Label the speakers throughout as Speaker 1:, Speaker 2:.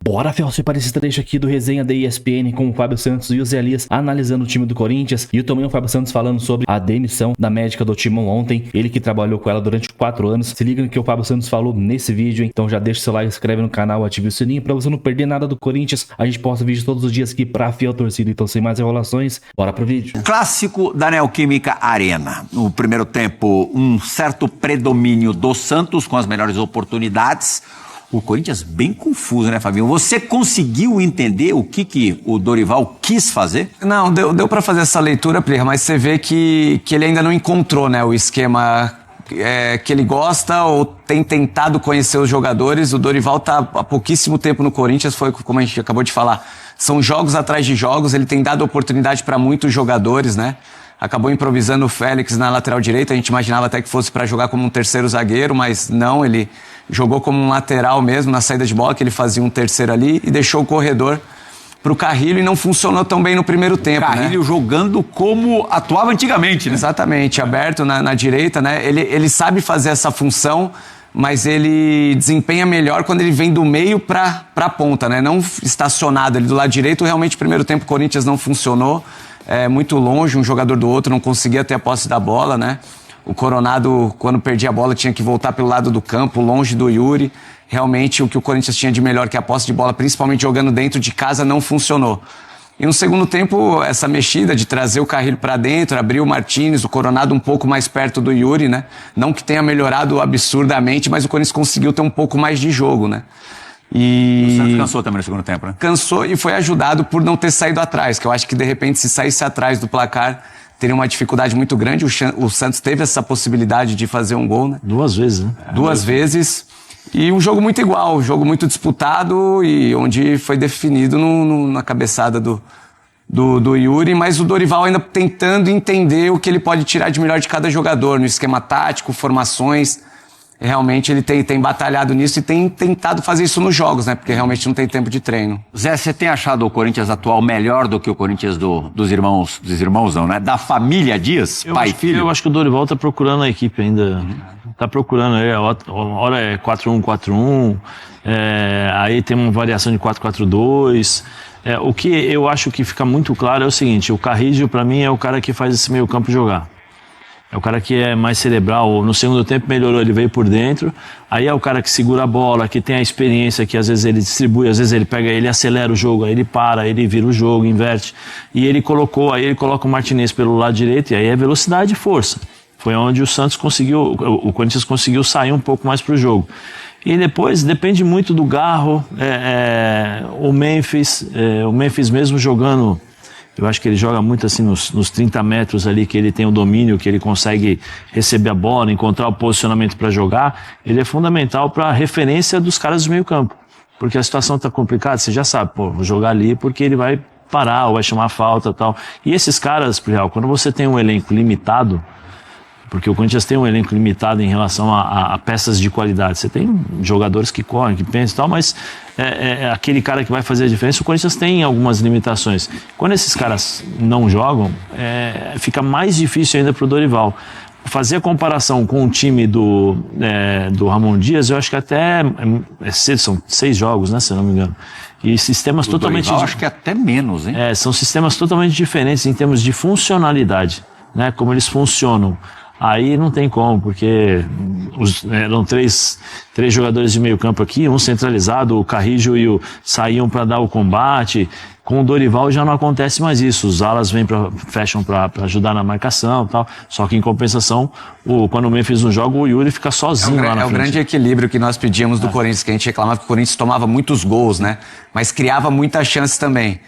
Speaker 1: Bora, Felso, para esse trecho aqui do resenha da ESPN com o Fábio Santos e o Zé Elias analisando o time do Corinthians e também o Fábio Santos falando sobre a demissão da médica do Timão ontem, ele que trabalhou com ela durante 4 anos. Se liga no que o Fábio Santos falou nesse vídeo, então já deixa o seu like, inscreve no canal, ative o sininho para você não perder nada do Corinthians. A gente posta vídeo todos os dias aqui pra fiel torcida, então sem mais enrolações, bora pro vídeo.
Speaker 2: Clássico da Neoquímica Arena. No primeiro tempo, um certo predomínio do Santos com as melhores oportunidades. O Corinthians bem confuso, né, Fabinho? Você conseguiu entender o que o Dorival quis fazer?
Speaker 3: Não, deu para fazer essa leitura, Plirra, mas você vê que ele ainda não encontrou, né, o esquema que ele gosta ou tem tentado conhecer os jogadores. O Dorival tá há pouquíssimo tempo no Corinthians, foi como a gente acabou de falar. São jogos atrás de jogos, ele tem dado oportunidade para muitos jogadores, né? Acabou improvisando o Félix na lateral direita, a gente imaginava até que fosse para jogar como um terceiro zagueiro, mas não, ele jogou como um lateral mesmo, na saída de bola, que ele fazia um terceiro ali e deixou o corredor pro Carrilho e não funcionou tão bem no primeiro tempo,
Speaker 2: Carrilho,
Speaker 3: né?
Speaker 2: Jogando como atuava antigamente, né?
Speaker 3: Exatamente, aberto na direita, né? Ele sabe fazer essa função, mas ele desempenha melhor quando ele vem do meio pra ponta, né? Não estacionado ali do lado direito. Realmente, o primeiro tempo o Corinthians não funcionou, muito longe um jogador do outro, não conseguia ter a posse da bola, né? O Coronado, quando perdia a bola, tinha que voltar pelo lado do campo, longe do Yuri. Realmente, o que o Corinthians tinha de melhor, que a posse de bola, principalmente jogando dentro de casa, não funcionou. E no segundo tempo, essa mexida de trazer o Carrilho para dentro, abrir o Martínez, o Coronado um pouco mais perto do Yuri, né? Não que tenha melhorado absurdamente, mas o Corinthians conseguiu ter um pouco mais de jogo, né?
Speaker 2: O Santos cansou também no segundo tempo, né?
Speaker 3: Cansou e foi ajudado por não ter saído atrás, que eu acho que de repente se saísse atrás do placar teria uma dificuldade muito grande. O Santos teve essa possibilidade de fazer um gol, né?
Speaker 4: 2 vezes, né?
Speaker 3: 2 vezes. E um jogo muito igual, um jogo muito disputado e onde foi definido na cabeçada do Yuri, mas o Dorival ainda tentando entender o que ele pode tirar de melhor de cada jogador, no esquema tático, formações. Realmente ele tem batalhado nisso e tem tentado fazer isso nos jogos, né? Porque realmente não tem tempo de treino.
Speaker 2: Zé, você tem achado o Corinthians atual melhor do que o Corinthians dos irmãos não, né? Da família Dias, pai e filho?
Speaker 4: Eu acho que o Dorival tá procurando a equipe ainda. Tá procurando aí, hora é 4-1-4-1, aí tem uma variação de 4-4-2. O que eu acho que fica muito claro é o seguinte: o Carrillo, pra mim, é o cara que faz esse meio campo jogar. É o cara que é mais cerebral. No segundo tempo melhorou, ele veio por dentro. Aí é o cara que segura a bola, que tem a experiência, que às vezes ele distribui, às vezes ele pega, ele acelera o jogo, aí ele para, ele vira o jogo, inverte. E ele coloca o Martinez pelo lado direito, e aí é velocidade e força. Foi onde o Corinthians conseguiu sair um pouco mais pro jogo. E depois depende muito do Garro, o Memphis mesmo jogando. Eu acho que ele joga muito assim nos 30 metros ali, que ele tem o domínio, que ele consegue receber a bola, encontrar o posicionamento para jogar. Ele é fundamental para a referência dos caras do meio campo. Porque a situação está complicada, você já sabe, vou jogar ali porque ele vai parar ou vai chamar falta e tal. E esses caras, Real, quando você tem um elenco limitado, porque o Corinthians tem um elenco limitado em relação a peças de qualidade. Você tem jogadores que correm, que pensam e tal, mas aquele cara que vai fazer a diferença, o Corinthians tem algumas limitações. Quando esses caras não jogam, fica mais difícil ainda para o Dorival. Fazer a comparação com o time do Ramon Dias, eu acho que até são 6 jogos, né, se eu não me engano. E sistemas
Speaker 2: o
Speaker 4: totalmente...
Speaker 2: Dorival, acho que até menos, hein?
Speaker 4: São sistemas totalmente diferentes em termos de funcionalidade, né, como eles funcionam. Aí não tem como, porque eram três jogadores de meio campo aqui, um centralizado, o Carrillo saíam para dar o combate. Com o Dorival já não acontece mais isso, os alas fecham para ajudar na marcação e tal, só que em compensação, quando o Memphis não joga, o Yuri fica sozinho lá na frente.
Speaker 3: É o grande equilíbrio que nós pedíamos do Corinthians, que a gente reclamava que o Corinthians tomava muitos gols, né? Mas criava muitas chances também.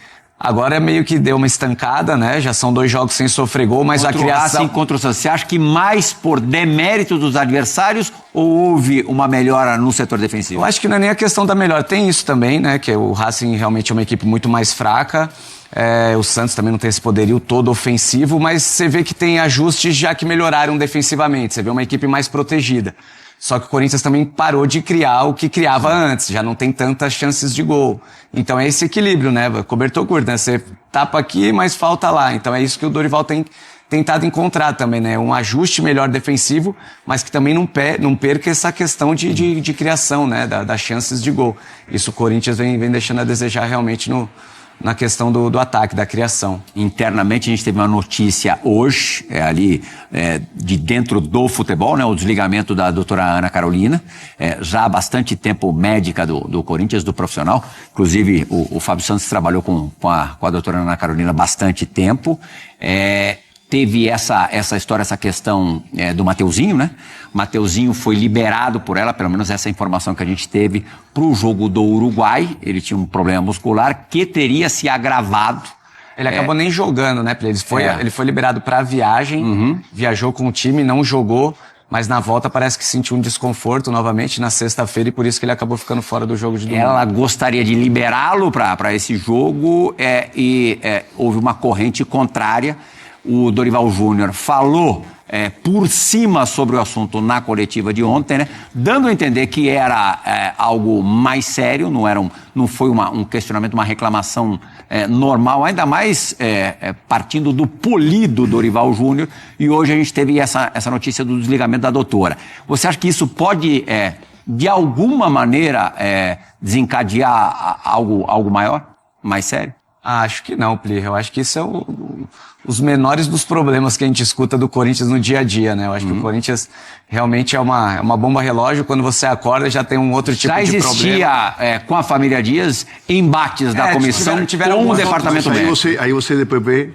Speaker 3: Agora meio que deu uma estancada, né? Já são 2 jogos sem sofrer gol, mas a criação...
Speaker 2: Contra o Santos, você acha que mais por demérito dos adversários ou houve uma melhora no setor defensivo?
Speaker 3: Eu acho que não é nem a questão da melhora. Tem isso também, né? Que o Racing realmente é uma equipe muito mais fraca. O Santos também não tem esse poderio todo ofensivo, mas você vê que tem ajustes já que melhoraram defensivamente. Você vê uma equipe mais protegida. Só que o Corinthians também parou de criar o que criava antes, já não tem tantas chances de gol. Então é esse equilíbrio, né? Cobertor curto, né? Você tapa aqui, mas falta lá. Então é isso que o Dorival tem tentado encontrar também, né? Um ajuste melhor defensivo, mas que também não perca essa questão de criação, né? Das chances de gol. Isso o Corinthians vem deixando a desejar realmente na questão do ataque, da criação.
Speaker 2: Internamente, a gente teve uma notícia hoje, de dentro do futebol, né, o desligamento da doutora Ana Carolina, já há bastante tempo médica do Corinthians, do profissional. Inclusive, o Fábio Santos trabalhou com a doutora Ana Carolina há bastante tempo. Teve essa história, essa questão do Mateuzinho, né? Mateuzinho foi liberado por ela, pelo menos essa informação que a gente teve, para o jogo do Uruguai. Ele tinha um problema muscular que teria se agravado.
Speaker 3: Ele acabou nem jogando, né, Play? Ele foi liberado para a viagem, viajou com o time, não jogou, mas na volta parece que sentiu um desconforto novamente na sexta-feira e por isso que ele acabou ficando fora do jogo de domingo.
Speaker 2: Ela gostaria de liberá-lo para esse jogo e houve uma corrente contrária. O Dorival Júnior falou por cima sobre o assunto na coletiva de ontem, né? Dando a entender que era algo mais sério, não foi um questionamento, uma reclamação normal, ainda mais partindo do polido Dorival Júnior, e hoje a gente teve essa notícia do desligamento da doutora. Você acha que isso pode, de alguma maneira, desencadear algo maior, mais sério?
Speaker 3: Acho que não, Pli. Eu acho que isso é os menores dos problemas que a gente escuta do Corinthians no dia a dia, né? Eu acho que o Corinthians realmente é uma bomba relógio. Quando você acorda, já tem um outro tipo de problema.
Speaker 2: Já existia, com a família Dias, embates da comissão
Speaker 3: tiveram
Speaker 2: com o departamento médico.
Speaker 5: Aí você depois vê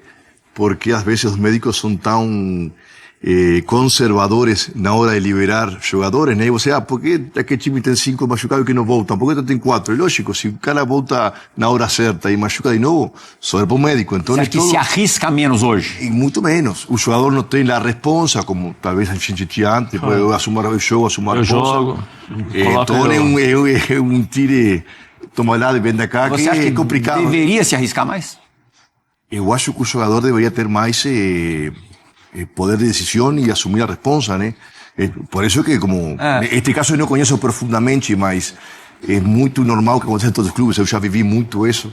Speaker 5: porque às vezes os médicos são tão conservadores na hora de liberar jogadores, né? E você, por que aquele time tem 5 machucados que não voltam? Por que tem 4? É lógico, se o cara volta na hora certa e machuca de novo, só é para o médico. Então,
Speaker 2: você acha que se arrisca menos hoje?
Speaker 5: E muito menos. O jogador não tem a responsa, como talvez a gente tinha antes, eu assumo o jogo, assumo a responsa. Então é um tire, toma lá, vem da cá,
Speaker 2: que
Speaker 5: é complicado.
Speaker 2: Deveria se arriscar mais?
Speaker 5: Eu acho que o jogador deveria ter mais poder de decisión y asumir la responsa, ¿no? Por eso que este caso yo no conozco profundamente, mas es muy normal que aconteça en todos los clubes. Yo ya viví mucho eso.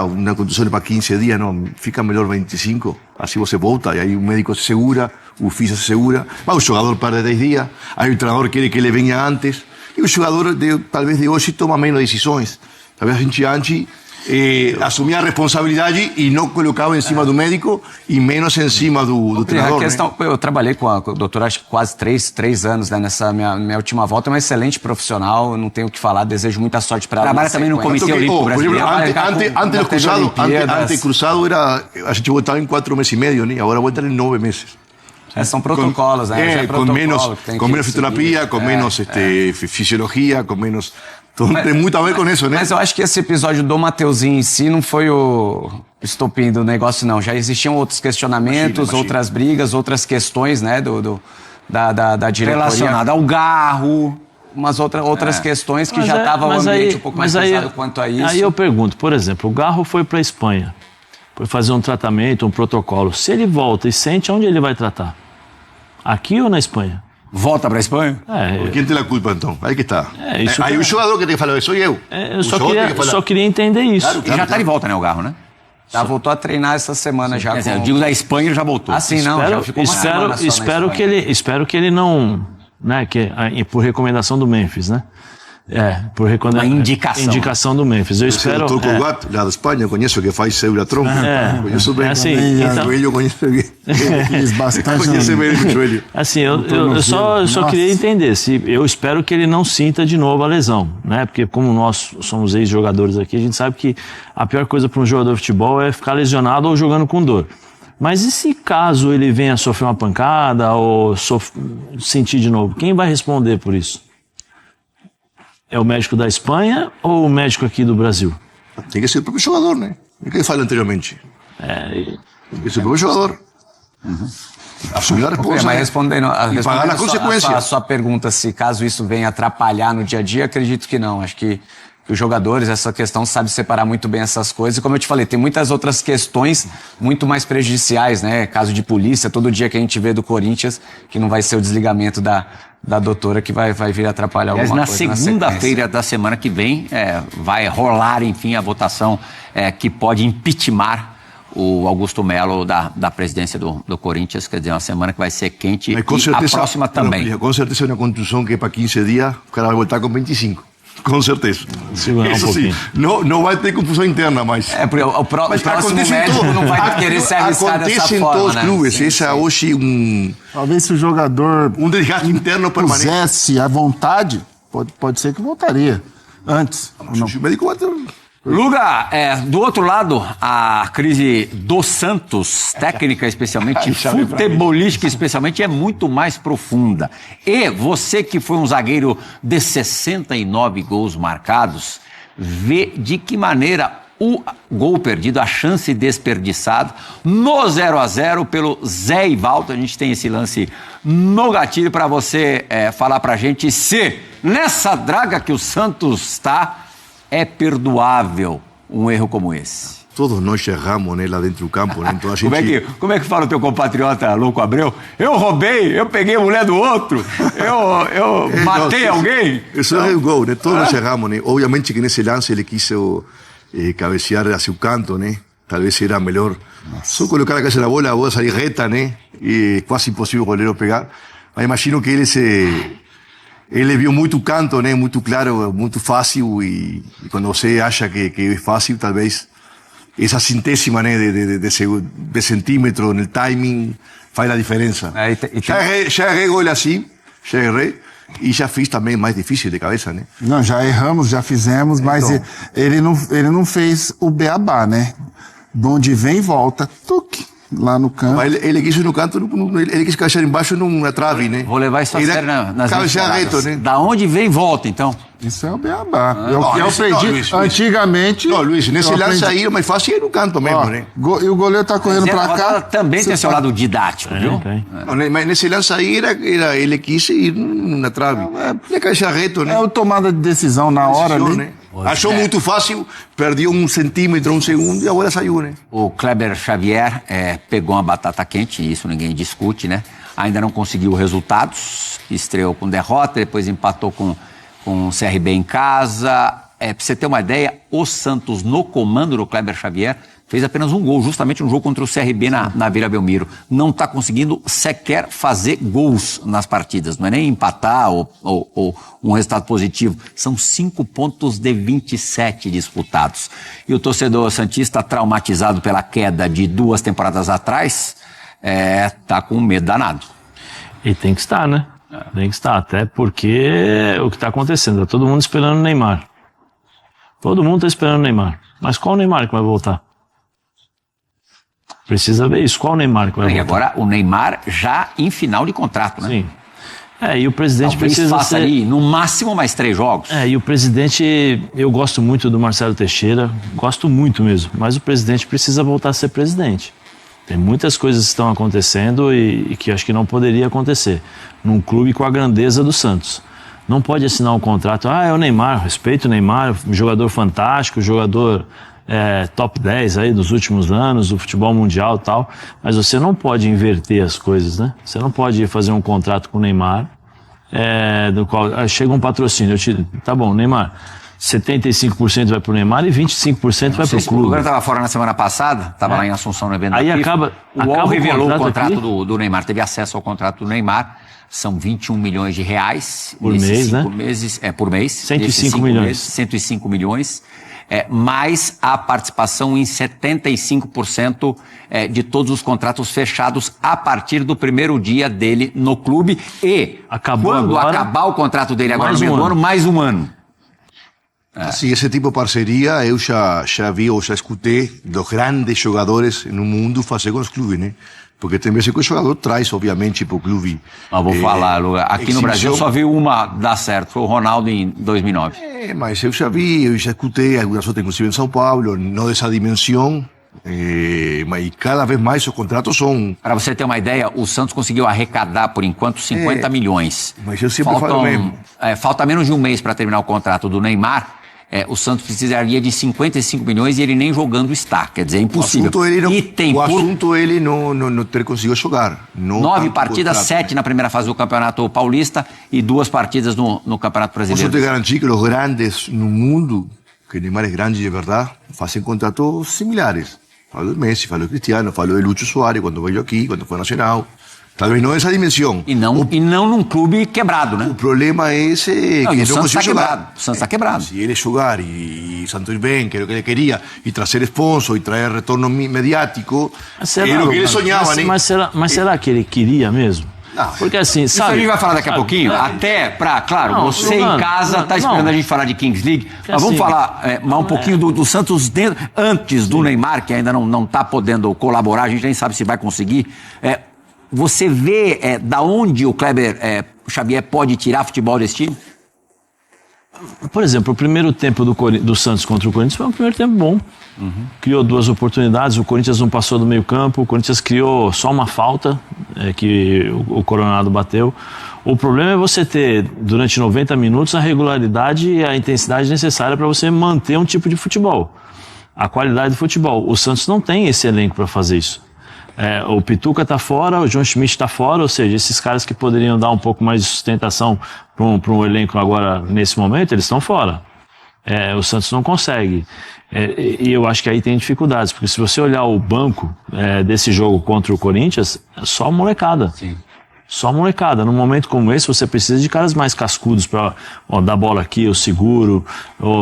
Speaker 5: Una contusão para 15 días, no, fica melhor 25. Así você volta, y ahí un médico se segura, o físico se segura. O jugador perde 10 días, aí o treinador quiere que ele venha antes, y o jugador talvez de hoje toma menos decisões. Talvez a gente antes assumia a responsabilidade e não colocava em cima do médico e menos em cima do treinador.
Speaker 3: Eu trabalhei com a doutora acho que quase 3 anos, né, nessa minha última volta. É uma excelente profissional, eu não tenho o que falar, desejo muita sorte para ela.
Speaker 2: Trabalha também no Comitê Olímpico Brasileiro.
Speaker 5: Antes cruzado a gente voltava em 4 meses e meio, né? Agora volta em 9 meses.
Speaker 3: São protocolos, né?
Speaker 5: Com menos fisioterapia, com menos fisiologia, com menos... Então tem muito a ver com isso, né?
Speaker 3: Mas eu acho que esse episódio do Mateuzinho em si não foi o estopim do negócio, não. Já existiam outros questionamentos, outras brigas, outras questões, né, da diretoria.
Speaker 2: Relacionada ao Garro.
Speaker 3: Umas outras questões que já estavam o ambiente um pouco mais pesado quanto a isso.
Speaker 4: Aí eu pergunto, por exemplo, o Garro foi para a Espanha, foi fazer um tratamento, um protocolo. Se ele volta e sente, onde ele vai tratar? Aqui ou na Espanha?
Speaker 2: Volta para a Espanha?
Speaker 5: Quem tem a culpa, então? Aí que está. Aí
Speaker 4: o
Speaker 5: jogador que tem que falar, sou eu.
Speaker 4: Eu só queria entender isso.
Speaker 2: Claro, já está de volta, né, o Garro, né?
Speaker 3: Voltou a treinar essa semana já.
Speaker 2: Eu digo da Espanha, ele já voltou.
Speaker 3: Assim, não, já ficou uma semana só
Speaker 4: espero que ele não... Né, por recomendação do Memphis, né? Por
Speaker 2: uma
Speaker 4: indicação do Memphis. Eu espero.
Speaker 5: O Dr. Cogat, lá da Espanha, eu conheço que faz Euratron. Conheço bem.
Speaker 4: Assim,
Speaker 5: joelho, conheço bem. Conheço bem o joelho.
Speaker 4: Assim, eu só queria entender. Eu espero que ele não sinta de novo a lesão, né? Porque como nós somos ex-jogadores aqui, a gente sabe que a pior coisa para um jogador de futebol é ficar lesionado ou jogando com dor. Mas e se caso ele venha a sofrer uma pancada ou sentir de novo? Quem vai responder por isso? É o médico da Espanha ou o médico aqui do Brasil?
Speaker 5: Tem que ser o próprio jogador, né? O que eu falei anteriormente. Tem que ser o próprio jogador. Assumir a resposta.
Speaker 3: Mas respondendo
Speaker 5: pagar a consequência.
Speaker 3: A sua pergunta, se caso isso venha atrapalhar no dia a dia, acredito que não. Acho que os jogadores, essa questão, sabe separar muito bem essas coisas. E como eu te falei, tem muitas outras questões muito mais prejudiciais, né? Caso de polícia, todo dia que a gente vê do Corinthians, que não vai ser o desligamento da doutora que vai vir atrapalhar alguma coisa.
Speaker 2: Na segunda-feira da semana que vem vai rolar, enfim, a votação que pode impeachment o Augusto Melo da presidência do Corinthians, quer dizer, uma semana que vai ser quente, e a próxima também.
Speaker 5: Com certeza é uma contusão que para 15 dias o cara vai voltar com 25. Com certeza. Isso sim, não vai ter confusão interna, mas...
Speaker 3: Porque o próximo médico não vai querer se arriscar dessa forma,
Speaker 5: acontece em todos os clubes.
Speaker 3: Sim,
Speaker 5: esse é hoje
Speaker 6: Talvez se o jogador
Speaker 5: desgaste interno permanente.
Speaker 6: pusesse a vontade, pode ser que voltaria antes.
Speaker 5: O médico vai ter...
Speaker 2: Luga, do outro lado, a crise do Santos, técnica especialmente, futebolística especialmente, é muito mais profunda. E você que foi um zagueiro de 69 gols marcados, vê de que maneira o gol perdido, a chance desperdiçada, no 0-0 pelo Zé Ivaldo. A gente tem esse lance no gatilho para você falar pra gente se nessa draga que o Santos está... é perdoável um erro como esse?
Speaker 5: Todos nós erramos, né, lá dentro do campo, né? Então a gente...
Speaker 2: como é que fala o teu compatriota Louco Abreu? Eu roubei, eu peguei a mulher do outro, eu matei alguém?
Speaker 5: Isso é o gol, né? Todos nós erramos, né? Obviamente que nesse lance ele quis cabecear hacia o canto, né? Talvez era melhor só colocar a cabeça na bola, a bola sair reta, né? E quase impossível o goleiro pegar. Mas imagino que ele viu muito canto, né? Muito claro, muito fácil, e quando você acha que é fácil, talvez essa centésima, né, de centímetro no timing faz a diferença. Já errei gol assim, já errei, e já fiz também mais difícil de cabeça, né?
Speaker 6: Não, já erramos, já fizemos, mas ele não fez o beabá, né? De onde vem, volta, tuque. Lá no canto.
Speaker 5: Mas ele quis ir no canto, ele quis caixar embaixo na trave, né?
Speaker 2: Vou levar isso a sério nas
Speaker 5: reto, né?
Speaker 2: Da onde vem, volta, então.
Speaker 6: Isso é o beabá. Eu aprendi antigamente...
Speaker 5: Não, Luiz, nesse lance aí é mais fácil ir no canto mesmo, né?
Speaker 6: E o goleiro tá correndo pra cá...
Speaker 2: Também tem seu lado didático, viu?
Speaker 5: Mas nesse lance aí, ele quis ir na trave. Ele caixar reto, né?
Speaker 6: É a tomada de decisão na hora, né?
Speaker 5: Achou muito fácil, perdeu 1 centímetro, 1 segundo e agora saiu, né?
Speaker 2: O Kleber Xavier pegou uma batata quente, isso ninguém discute, né? Ainda não conseguiu resultados, estreou com derrota, depois empatou com o CRB em casa. Pra você ter uma ideia, o Santos, no comando do Kleber Xavier, fez apenas um gol, justamente no jogo contra o CRB na Vila Belmiro. Não está conseguindo sequer fazer gols nas partidas. Não é nem empatar ou um resultado positivo. São 5 pontos de 27 disputados. E o torcedor santista, traumatizado pela queda de 2 temporadas atrás, tá com medo danado.
Speaker 4: E tem que estar, né? Tem que estar, até porque o que está acontecendo, tá todo mundo esperando o Neymar. Todo mundo está esperando o Neymar. Mas qual o Neymar que vai voltar? Precisa ver isso. Qual o Neymar que vai voltar?
Speaker 2: E agora o Neymar já em final de contrato, né?
Speaker 4: Sim. E o presidente
Speaker 2: talvez
Speaker 4: precisa
Speaker 2: faça ali, no máximo, mais 3 jogos.
Speaker 4: E o presidente, eu gosto muito do Marcelo Teixeira, gosto muito mesmo, mas o presidente precisa voltar a ser presidente. Tem muitas coisas que estão acontecendo e que acho que não poderia acontecer num clube com a grandeza do Santos. Não pode assinar um contrato, é o Neymar, respeito o Neymar, jogador fantástico, jogador top 10 aí dos últimos anos, do futebol mundial e tal, mas você não pode inverter as coisas, né? Você não pode fazer um contrato com o Neymar, do qual chega um patrocínio, tá bom, Neymar, 75% vai pro Neymar e 25% vai pro clube.
Speaker 2: O Lugar estava fora na semana passada, estava lá em Assunção no evento da FIFA.
Speaker 4: Acaba
Speaker 2: o revelou o contrato do Neymar, teve acesso ao contrato do Neymar. São 21 milhões de reais
Speaker 4: por mês, né?
Speaker 2: Por mês.
Speaker 4: 105 milhões.
Speaker 2: 105 milhões. Mais a participação em 75% de todos os contratos fechados a partir do primeiro dia dele no clube. E quando acabar o contrato dele agora no meio do ano, mais um ano.
Speaker 5: Assim, esse tipo de parceria eu já vi ou já escutei dos grandes jogadores no mundo fazer com os clubes, né? Porque tem vezes que o jogador traz, obviamente, para o clube.
Speaker 2: Vou falar, Luga, aqui no Brasil só vi uma dar certo, foi o Ronaldo em 2009.
Speaker 5: Mas eu já vi, eu já escutei algumas outras, inclusive em São Paulo, não dessa dimensão, mas cada vez mais os contratos são...
Speaker 2: Para você ter uma ideia, o Santos conseguiu arrecadar, por enquanto, 50 milhões.
Speaker 5: Mas eu sempre falo mesmo.
Speaker 2: Falta menos de um mês para terminar o contrato do Neymar. O Santos precisaria de 55 milhões e ele nem jogando está. Quer dizer, é impossível.
Speaker 5: O assunto ele não ter conseguido jogar.
Speaker 2: 9 partidas, 7 na primeira fase do Campeonato Paulista e 2 partidas no Campeonato Brasileiro.
Speaker 5: Posso te garantir que os grandes no mundo, que Neymar é grande de verdade, fazem contratos similares. Falou do Messi, falou do Cristiano, falou de Lucho Suárez quando veio aqui, quando foi nacional. Talvez não essa dimensão.
Speaker 2: E não num clube quebrado, né?
Speaker 5: O problema é esse
Speaker 2: Não,
Speaker 5: que
Speaker 2: o
Speaker 5: não
Speaker 2: Santos está
Speaker 5: conseguiu
Speaker 2: quebrado.
Speaker 5: jogar.
Speaker 2: O Santos está quebrado.
Speaker 5: Se ele jogar e Santos bem, que era o que ele queria, e trazer sponsor, e trazer retorno mediático, é o que ele sonhava, né?
Speaker 4: Mas será que ele queria mesmo?
Speaker 5: Não.
Speaker 4: Porque assim,
Speaker 2: Isso
Speaker 4: sabe...
Speaker 2: a gente vai falar daqui a
Speaker 4: sabe,
Speaker 2: pouquinho, até pra, claro,
Speaker 4: Não,
Speaker 2: você em
Speaker 4: Lugano,
Speaker 2: casa tá esperando
Speaker 4: não.
Speaker 2: a gente falar de Kings League, mas
Speaker 4: assim,
Speaker 2: vamos falar mais um pouquinho do Santos antes do Neymar, que ainda não tá podendo colaborar, a gente nem sabe se vai conseguir. Você vê da onde o Kleber Xavier pode tirar futebol desse time?
Speaker 4: Por exemplo, o primeiro tempo do Santos contra o Corinthians foi um primeiro tempo bom. Criou 2 oportunidades, o Corinthians não passou do meio campo, o Corinthians criou só uma falta que o Coronado bateu. O problema é você ter, durante 90 minutos, a regularidade e a intensidade necessária para você manter um tipo de futebol. A qualidade do futebol. O Santos não tem esse elenco para fazer isso. O Pituca está fora, o João Schmidt está fora, ou seja, esses caras que poderiam dar um pouco mais de sustentação para um elenco agora, nesse momento, eles estão fora. O Santos não consegue. E eu acho que aí tem dificuldades, porque se você olhar o banco desse jogo contra o Corinthians, é só molecada.
Speaker 2: Sim.
Speaker 4: Só molecada. Num momento como esse, você precisa de caras mais cascudos para dar bola aqui, eu seguro.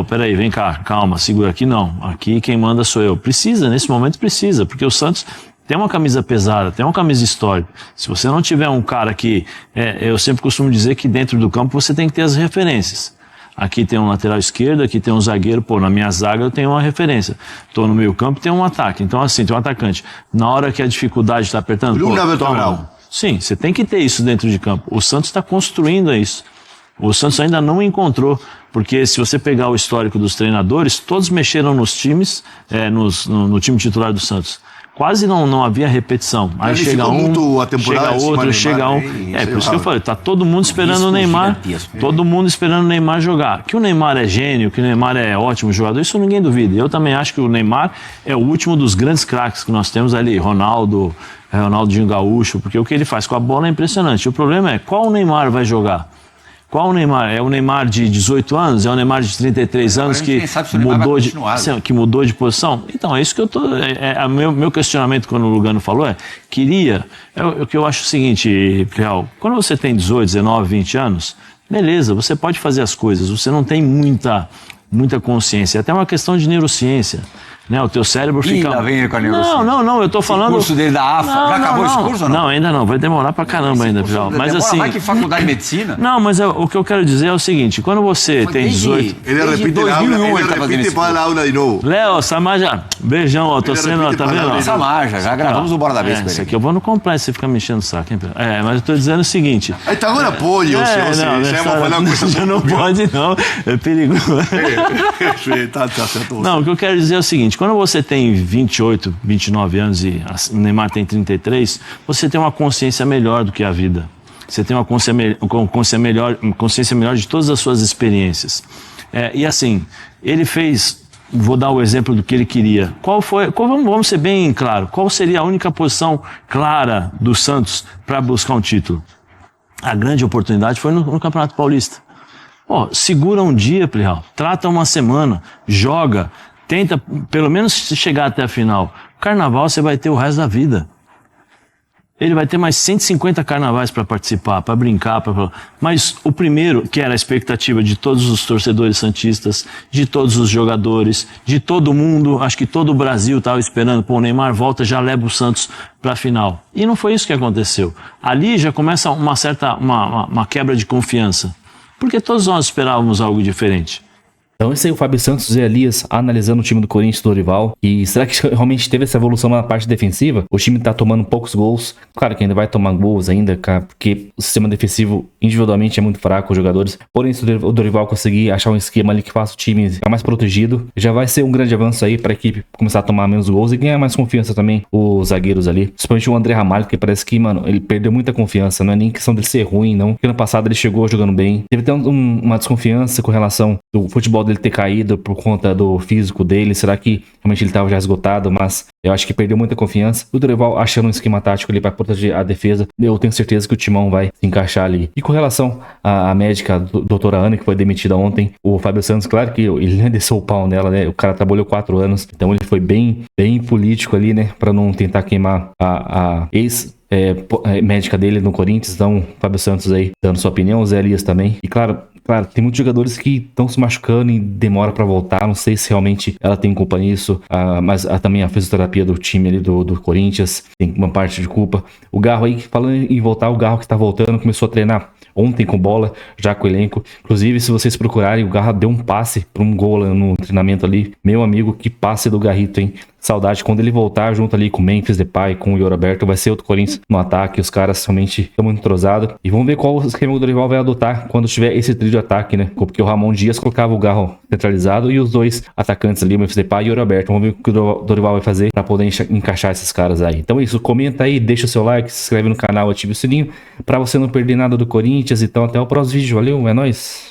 Speaker 4: Peraí, vem cá, calma, segura aqui. Não, aqui quem manda sou eu. Precisa, nesse momento precisa, porque o Santos tem uma camisa pesada, tem uma camisa histórica. Se você não tiver um cara que... eu sempre costumo dizer que dentro do campo você tem que ter as referências. Aqui tem um lateral esquerdo, aqui tem um zagueiro. Na minha zaga eu tenho uma referência. Estou no meio campo, tem um ataque. Então assim, tem um atacante. Na hora que a dificuldade está apertando... Sim, você tem que ter isso dentro de campo. O Santos está construindo isso. O Santos ainda não encontrou, porque se você pegar o histórico dos treinadores, todos mexeram nos times, no time titular do Santos. Quase não havia repetição. Aí chega um, chega outro, chega um. Por isso que eu falei, tá todo mundo esperando o Neymar, todo mundo esperando o Neymar jogar. Que o Neymar é gênio, que o Neymar é ótimo jogador, isso ninguém duvida. Eu também acho que o Neymar é o último dos grandes craques que nós temos ali, Ronaldinho Gaúcho, porque o que ele faz com a bola é impressionante. O problema é qual o Neymar vai jogar. Qual o Neymar? É o Neymar de 18 anos? É o Neymar de 33 anos que mudou de posição? Então, é isso que eu tô... meu questionamento quando o Lugano falou o que eu acho o seguinte, Real, quando você tem 18, 19, 20 anos, beleza, você pode fazer as coisas, você não tem muita consciência, é até uma questão de neurociência. Né, o teu cérebro fica...
Speaker 2: Ainda vem com a neurociência.
Speaker 4: Não, eu tô falando...
Speaker 2: O curso dele da AFA, já acabou esse curso ou não?
Speaker 4: Não, ainda não, vai demorar pra caramba ainda, João. Mas assim...
Speaker 2: Vai que faculdade de medicina?
Speaker 4: Não, mas o que eu quero dizer é o seguinte, quando você tem 18...
Speaker 5: Ele repite 2001 ele tá fazendo isso. Para a aula de novo.
Speaker 4: Léo, Samaja, beijão, ó, tô sendo, tá vendo?
Speaker 2: Samaja, já gravamos o Bora da Vez com ele.
Speaker 4: Isso aqui eu vou no completo, você fica me enchendo o saco, hein, Pedro? Mas eu tô dizendo o seguinte...
Speaker 5: Aí tá agora apoio, se você falar uma coisa...
Speaker 4: Não pode não, é perigoso.
Speaker 5: Tá certo.
Speaker 4: Não, o que eu quero dizer é o seguinte, quando você tem 28, 29 anos e o Neymar tem 33, você tem uma consciência melhor do que a vida. Você tem uma consciência melhor de todas as suas experiências. E assim, ele fez, vou dar o exemplo do que ele queria. Vamos ser bem claro, qual seria a única posição clara do Santos para buscar um título? A grande oportunidade foi no Campeonato Paulista. Segura um dia, Plihal, trata uma semana, joga, tenta pelo menos chegar até a final. Carnaval você vai ter o resto da vida. Ele vai ter mais 150 carnavais para participar, para brincar. Mas o primeiro, que era a expectativa de todos os torcedores santistas, de todos os jogadores, de todo mundo, acho que todo o Brasil estava esperando, o Neymar volta, já leva o Santos para a final. E não foi isso que aconteceu. Ali já começa uma quebra de confiança. Porque todos nós esperávamos algo diferente.
Speaker 1: Então esse aí é o Fábio Santos e Elias analisando o time do Corinthians do Dorival. E será que realmente teve essa evolução na parte defensiva? O time tá tomando poucos gols. Claro que ainda vai tomar gols ainda, cara, porque o sistema defensivo individualmente é muito fraco, os jogadores. Porém, se o Dorival conseguir achar um esquema ali que faça o time ficar mais protegido, já vai ser um grande avanço aí pra equipe começar a tomar menos gols e ganhar mais confiança também, os zagueiros ali. Principalmente o André Ramalho, que parece que, mano, ele perdeu muita confiança. Não é nem questão dele ser ruim, não. Porque ano passado ele chegou jogando bem. Teve até uma desconfiança com relação do futebol dele ter caído por conta do físico dele? Será que realmente ele estava já esgotado? Mas eu acho que perdeu muita confiança. O Dorival achando um esquema tático ali para proteger a defesa. Eu tenho certeza que o Timão vai se encaixar ali. E com relação à médica, doutora Ana, que foi demitida ontem, o Fábio Santos, claro que ele nem desceu o pau nela, né? O cara trabalhou 4 anos, então ele foi bem político ali, né? Para não tentar queimar a médica dele no Corinthians. Então, Fábio Santos aí dando sua opinião, o Zé Elias também. E claro, tem muitos jogadores que estão se machucando e demora para voltar. Não sei se realmente ela tem culpa nisso, mas também a fisioterapia do time ali do Corinthians tem uma parte de culpa. O Garro aí, falando em voltar, o Garro que tá voltando, começou a treinar ontem com bola, já com o elenco. Inclusive, se vocês procurarem, o Garro deu um passe para um gol no treinamento ali. Meu amigo, que passe do Garrito, hein? Saudade, quando ele voltar junto ali com o Memphis Depay, com o Yuri Alberto, vai ser outro Corinthians no ataque. Os caras realmente estão muito entrosados. E vamos ver qual o esquema que o Dorival vai adotar quando tiver esse trio de ataque, né? Porque o Ramon Dias colocava o Garro centralizado e os dois atacantes ali, o Memphis Depay e o Yuri Alberto. Vamos ver o que o Dorival vai fazer para poder encaixar esses caras aí. Então é isso, comenta aí, deixa o seu like, se inscreve no canal, ative o sininho para você não perder nada do Corinthians. Então até o próximo vídeo, valeu, é nóis!